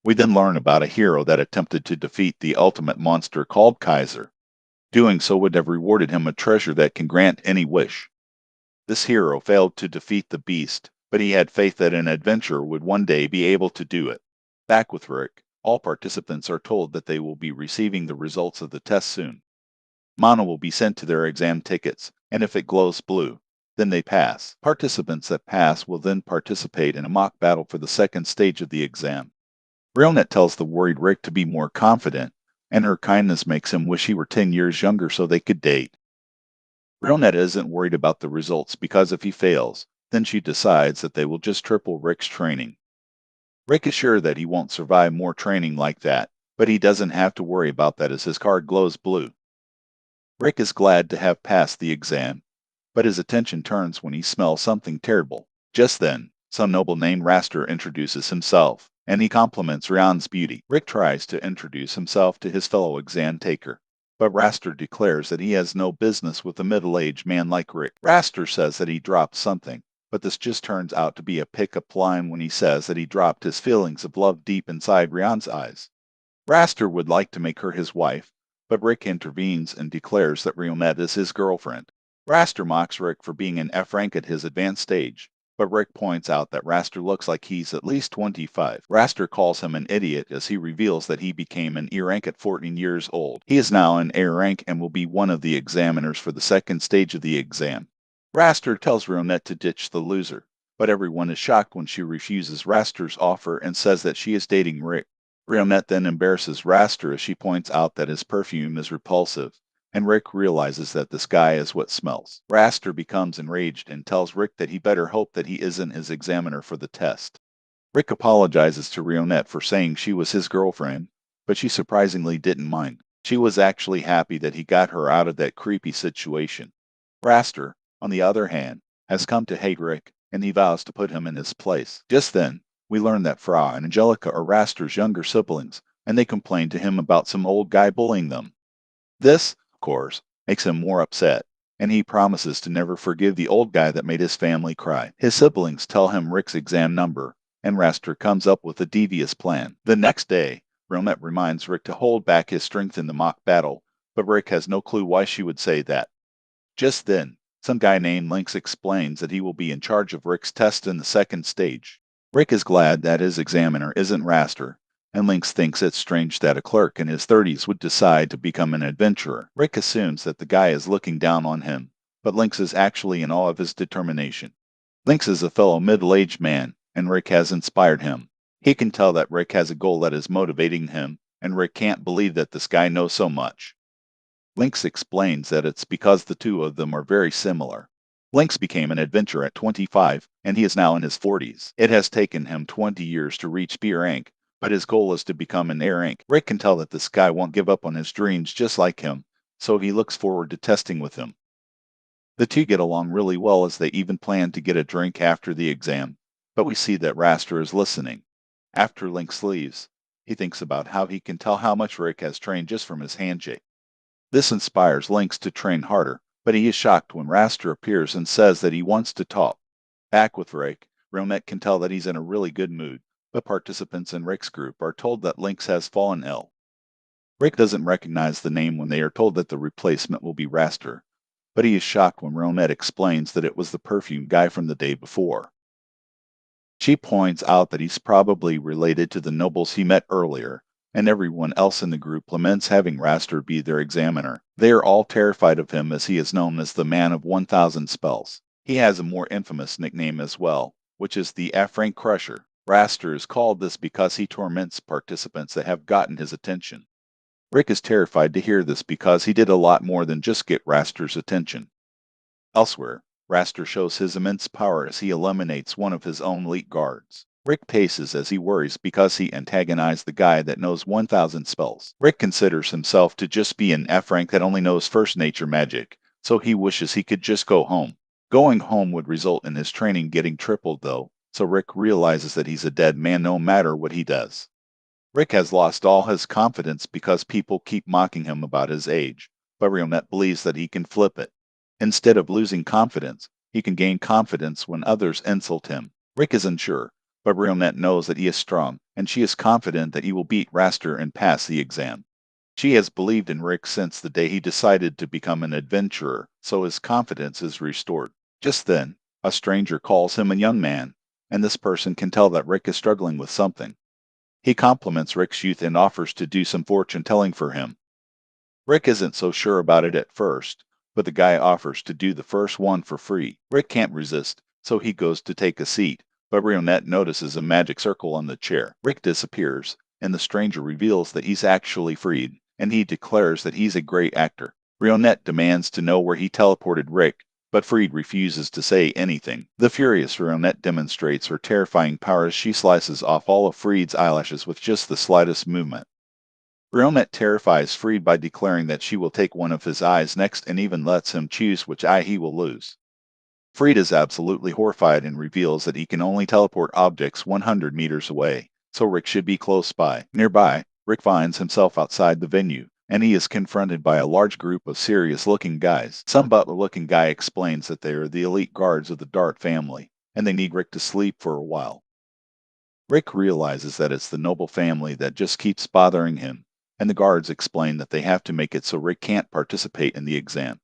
We then learn about a hero that attempted to defeat the ultimate monster called Kaiser. Doing so would have rewarded him a treasure that can grant any wish. This hero failed to defeat the beast, but he had faith that an adventurer would one day be able to do it. Back with Rick, all participants are told that they will be receiving the results of the test soon. Mono will be sent to their exam tickets, and if it glows blue, then they pass. Participants that pass will then participate in a mock battle for the second stage of the exam. Realnet tells the worried Rick to be more confident, and her kindness makes him wish he were 10 years younger so they could date. Realnet isn't worried about the results because if he fails, then she decides that they will just triple Rick's training. Rick is sure that he won't survive more training like that, but he doesn't have to worry about that as his card glows blue. Rick is glad to have passed the exam, but his attention turns when he smells something terrible. Just then, some noble named Raster introduces himself, and he compliments Ryan's beauty. Rick tries to introduce himself to his fellow exam taker, but Raster declares that he has no business with a middle-aged man like Rick. Raster says that he dropped something, but this just turns out to be a pick-up line when he says that he dropped his feelings of love deep inside Ryan's eyes. Raster would like to make her his wife, but Rick intervenes and declares that Rionette is his girlfriend. Raster mocks Rick for being an F rank at his advanced stage, but Rick points out that Raster looks like he's at least 25. Raster calls him an idiot as he reveals that he became an E rank at 14 years old. He is now an A rank and will be one of the examiners for the second stage of the exam. Raster tells Rionette to ditch the loser, but everyone is shocked when she refuses Raster's offer and says that she is dating Rick. Rionette then embarrasses Raster as she points out that his perfume is repulsive, and Rick realizes that this guy is what smells. Raster becomes enraged and tells Rick that he better hope that he isn't his examiner for the test. Rick apologizes to Rionette for saying she was his girlfriend, but she surprisingly didn't mind. She was actually happy that he got her out of that creepy situation. Raster, on the other hand, has come to hate Rick, and he vows to put him in his place. Just then, we learn that Fra and Angelica are Raster's younger siblings, and they complain to him about some old guy bullying them. This, of course, makes him more upset, and he promises to never forgive the old guy that made his family cry. His siblings tell him Rick's exam number, and Raster comes up with a devious plan. The next day, Ronette reminds Rick to hold back his strength in the mock battle, but Rick has no clue why she would say that. Just then, some guy named Lynx explains that he will be in charge of Rick's test in the second stage. Rick is glad that his examiner isn't Raster, and Lynx thinks it's strange that a clerk in his 30s would decide to become an adventurer. Rick assumes that the guy is looking down on him, but Lynx is actually in awe of his determination. Lynx is a fellow middle-aged man, and Rick has inspired him. He can tell that Rick has a goal that is motivating him, and Rick can't believe that this guy knows so much. Lynx explains that it's because the two of them are very similar. Lynx became an adventurer at 25, and he is now in his 40s. It has taken him 20 years to reach B rank, but his goal is to become an A rank. Rick can tell that this guy won't give up on his dreams just like him, so he looks forward to testing with him. The two get along really well as they even plan to get a drink after the exam, but we see that Raster is listening. After Lynx leaves, he thinks about how he can tell how much Rick has trained just from his handshake. This inspires Lynx to train harder, but he is shocked when Raster appears and says that he wants to talk. Back with Rick, Ronette can tell that he's in a really good mood, but participants in Rick's group are told that Lynx has fallen ill. Rick doesn't recognize the name when they are told that the replacement will be Raster, but he is shocked when Ronette explains that it was the perfume guy from the day before. She points out that he's probably related to the nobles he met earlier, and everyone else in the group laments having Raster be their examiner. They are all terrified of him as he is known as the Man of 1,000 Spells. He has a more infamous nickname as well, which is the F-Rank Crusher. Raster is called this because he torments participants that have gotten his attention. Rick is terrified to hear this because he did a lot more than just get Raster's attention. Elsewhere, Raster shows his immense power as he eliminates one of his own elite guards. Rick paces as he worries because he antagonized the guy that knows 1,000 spells. Rick considers himself to just be an F rank that only knows first nature magic, so he wishes he could just go home. Going home would result in his training getting tripled though, so Rick realizes that he's a dead man no matter what he does. Rick has lost all his confidence because people keep mocking him about his age, but Rionette believes that he can flip it. Instead of losing confidence, he can gain confidence when others insult him. Rick is unsure, but Rionette knows that he is strong, and she is confident that he will beat Raster and pass the exam. She has believed in Rick since the day he decided to become an adventurer, so his confidence is restored. Just then, a stranger calls him a young man, and this person can tell that Rick is struggling with something. He compliments Rick's youth and offers to do some fortune telling for him. Rick isn't so sure about it at first, but the guy offers to do the first one for free. Rick can't resist, so he goes to take a seat, but Rionette notices a magic circle on the chair. Rick disappears, and the stranger reveals that he's actually freed, and he declares that he's a great actor. Rionette demands to know where he teleported Rick, but Freed refuses to say anything. The furious Rionette demonstrates her terrifying power as she slices off all of Freed's eyelashes with just the slightest movement. Rionette terrifies Freed by declaring that she will take one of his eyes next and even lets him choose which eye he will lose. Freed is absolutely horrified and reveals that he can only teleport objects 100 meters away, so Rick should be close by. Nearby, Rick finds himself outside the venue, and he is confronted by a large group of serious-looking guys. Some butler-looking guy explains that they are the elite guards of the Dart family, and they need Rick to sleep for a while. Rick realizes that it's the noble family that just keeps bothering him, and the guards explain that they have to make it so Rick can't participate in the exam.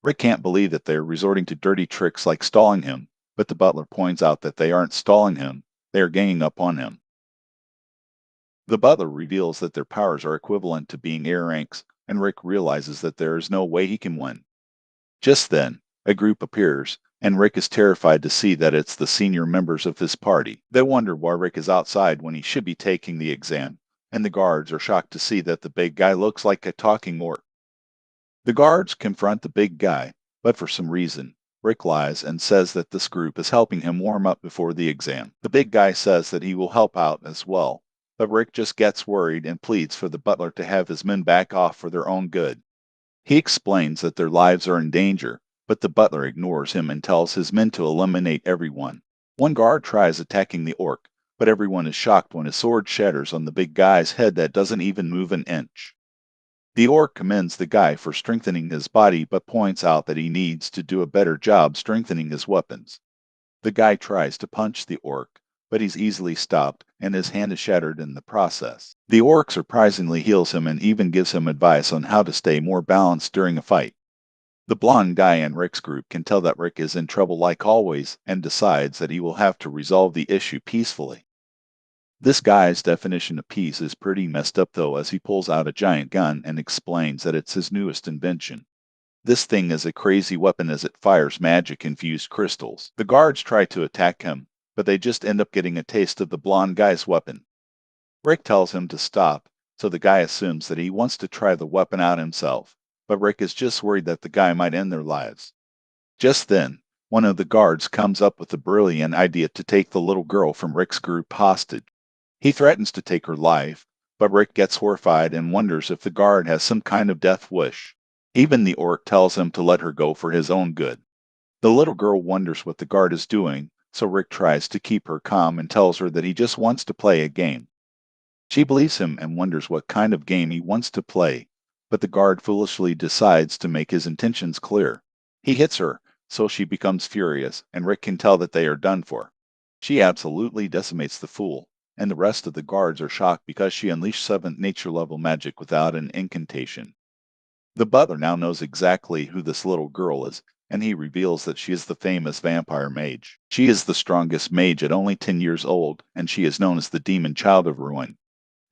Rick can't believe that they are resorting to dirty tricks like stalling him, but the butler points out that they aren't stalling him, they are ganging up on him. The butler reveals that their powers are equivalent to being air ranks, and Rick realizes that there is no way he can win. Just then, a group appears, and Rick is terrified to see that it's the senior members of his party. They wonder why Rick is outside when he should be taking the exam, and the guards are shocked to see that the big guy looks like a talking orc. The guards confront the big guy, but for some reason, Rick lies and says that this group is helping him warm up before the exam. The big guy says that he will help out as well, but Rick just gets worried and pleads for the butler to have his men back off for their own good. He explains that their lives are in danger, but the butler ignores him and tells his men to eliminate everyone. One guard tries attacking the orc, but everyone is shocked when his sword shatters on the big guy's head that doesn't even move an inch. The orc commends the guy for strengthening his body but points out that he needs to do a better job strengthening his weapons. The guy tries to punch the orc, but he's easily stopped and his hand is shattered in the process. The orc surprisingly heals him and even gives him advice on how to stay more balanced during a fight. The blonde guy in Rick's group can tell that Rick is in trouble like always and decides that he will have to resolve the issue peacefully. This guy's definition of peace is pretty messed up though, as he pulls out a giant gun and explains that it's his newest invention. This thing is a crazy weapon as it fires magic-infused crystals. The guards try to attack him, but they just end up getting a taste of the blonde guy's weapon. Rick tells him to stop, so the guy assumes that he wants to try the weapon out himself, but Rick is just worried that the guy might end their lives. Just then, one of the guards comes up with the brilliant idea to take the little girl from Rick's group hostage. He threatens to take her life, but Rick gets horrified and wonders if the guard has some kind of death wish. Even the orc tells him to let her go for his own good. The little girl wonders what the guard is doing, so Rick tries to keep her calm and tells her that he just wants to play a game. She believes him and wonders what kind of game he wants to play, but the guard foolishly decides to make his intentions clear. He hits her, so she becomes furious, and Rick can tell that they are done for. She absolutely decimates the fool, and the rest of the guards are shocked because she unleashed 7th nature level magic without an incantation. The butler now knows exactly who this little girl is, and he reveals that she is the famous vampire mage. She is the strongest mage at only 10 years old, and she is known as the demon child of ruin.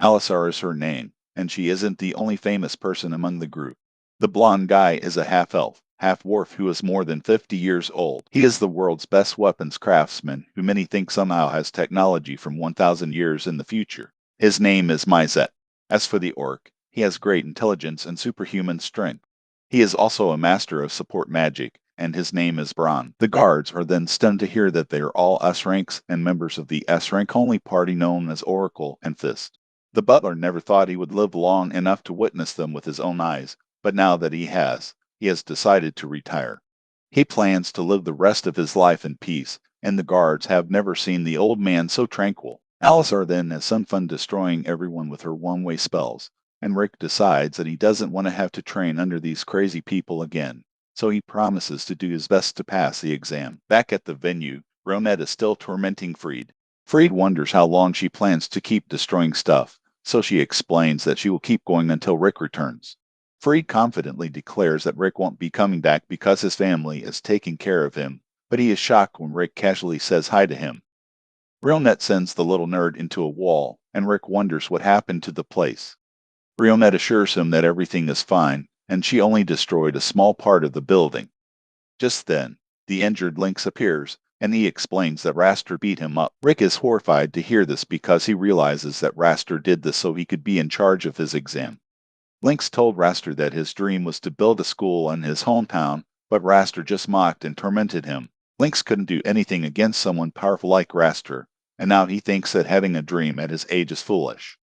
Alisar is her name, and she isn't the only famous person among the group. The blonde guy is a half-elf, half-dwarf who is more than 50 years old. He is the world's best weapons craftsman, who many think somehow has technology from 1,000 years in the future. His name is Mizet. As for the orc, he has great intelligence and superhuman strength. He is also a master of support magic, and his name is Bron. The guards are then stunned to hear that they are all S-ranks and members of the S-rank only party known as Oracle and Fist. The butler never thought he would live long enough to witness them with his own eyes, but now that he has decided to retire. He plans to live the rest of his life in peace, and the guards have never seen the old man so tranquil. Alisar then has some fun destroying everyone with her one-way spells, and Rick decides that he doesn't want to have to train under these crazy people again, so he promises to do his best to pass the exam. Back at the venue, Rionette is still tormenting Freed. Freed wonders how long she plans to keep destroying stuff, so she explains that she will keep going until Rick returns. Freed confidently declares that Rick won't be coming back because his family is taking care of him, but he is shocked when Rick casually says hi to him. RealNet sends the little nerd into a wall, and Rick wonders what happened to the place. RealNet assures him that everything is fine, and she only destroyed a small part of the building. Just then, the injured Lynx appears, and he explains that Raster beat him up. Rick is horrified to hear this because he realizes that Raster did this so he could be in charge of his exam. Lynx told Raster that his dream was to build a school in his hometown, but Raster just mocked and tormented him. Lynx couldn't do anything against someone powerful like Raster, and now he thinks that having a dream at his age is foolish.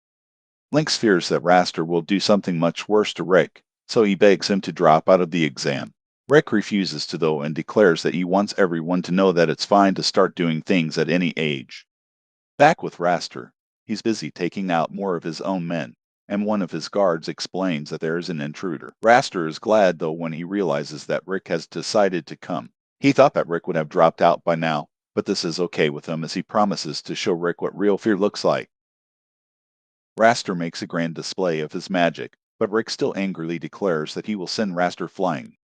Lynx fears that Raster will do something much worse to Rick, so he begs him to drop out of the exam. Rick refuses to though and declares that he wants everyone to know that it's fine to start doing things at any age. Back with Raster, he's busy taking out more of his own men, and one of his guards explains that there is an intruder. Raster is glad though when he realizes that Rick has decided to come. He thought that Rick would have dropped out by now, but this is okay with him as he promises to show Rick what real fear looks like. Raster makes a grand display of his magic, but Rick still angrily declares that he will send Raster flying.